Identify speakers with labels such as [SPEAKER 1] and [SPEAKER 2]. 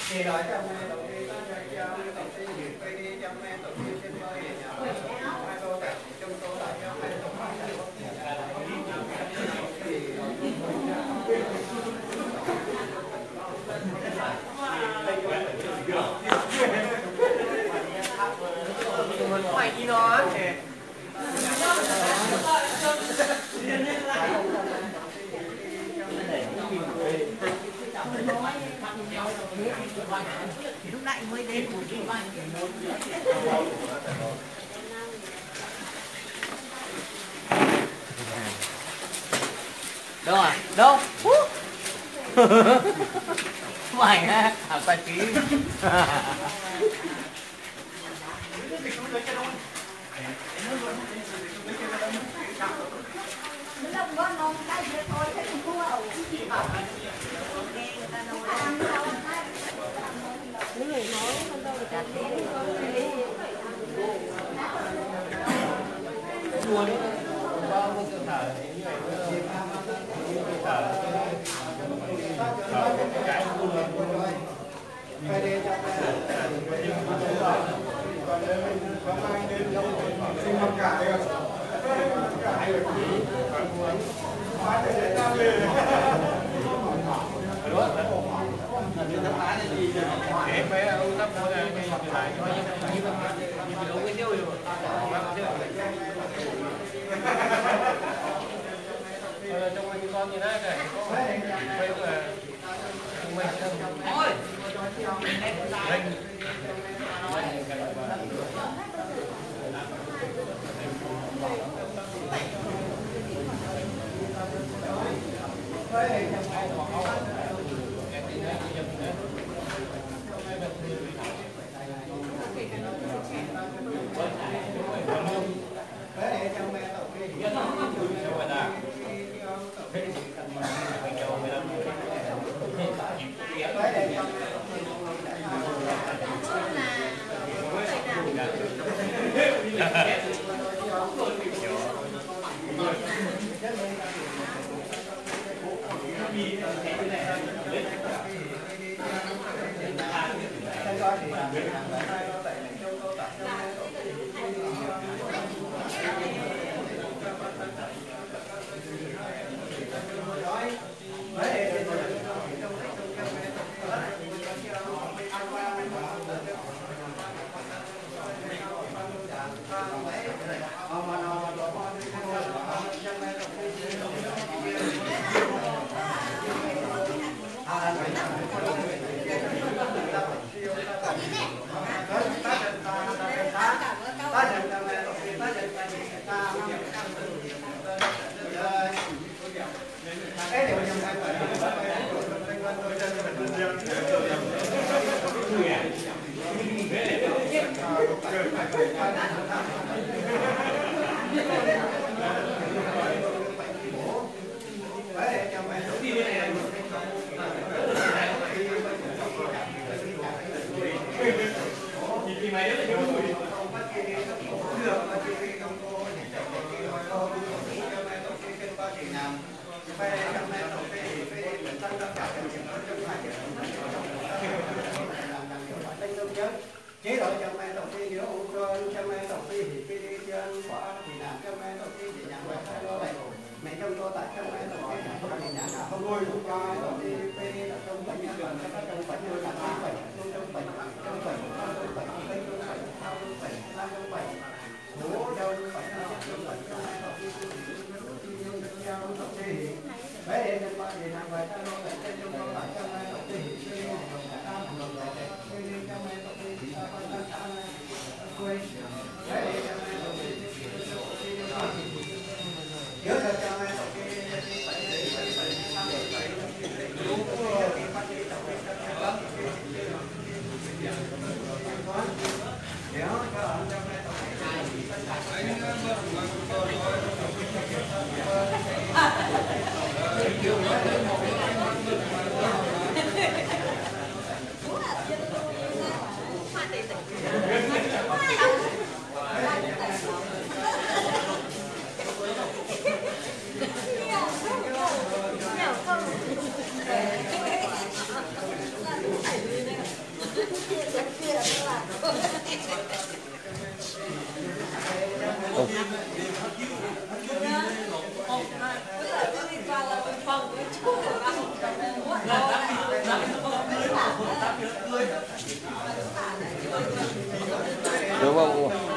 [SPEAKER 1] thì nói cho mẹ tổng ty ta cho tổng ty hiện quay đi cho mẹ tổng ty trên nơi để nhà hai cô tại trong cô lại cho mẹ tổng ty
[SPEAKER 2] mày đi nó thì lúc nãy mới đến một cái bài đâu à đâu mày á à tài trí con như thế này chế độ cho mẹ tổng ty nhớ ung cơn cho mẹ tổng ty thì khi đi trên quả thì làm cho mẹ tổng ty thì nhận về hai đô này mẹ trong tôi tại cho mẹ tổng ty thì nhận là không nuôi không cho tổng ty phê là trong bệnh nhân bệnh cho các trong bệnh như là trong bệnh trong bệnh trong bệnh trong bệnh tây trong bệnh thao trong bệnh nam trong bệnh bố trong bệnh trong bệnh cho mẹ tổng ty thì nhân dân giao tổng ty bé để nhân ba thì làm về hai đô này trên trong tôi tại cho mẹ tổng ty thì phê là tam hàng rồi phê cho mẹ tổng ty thì quê đấy để cho mẹ tổng ty
[SPEAKER 3] Đúng không?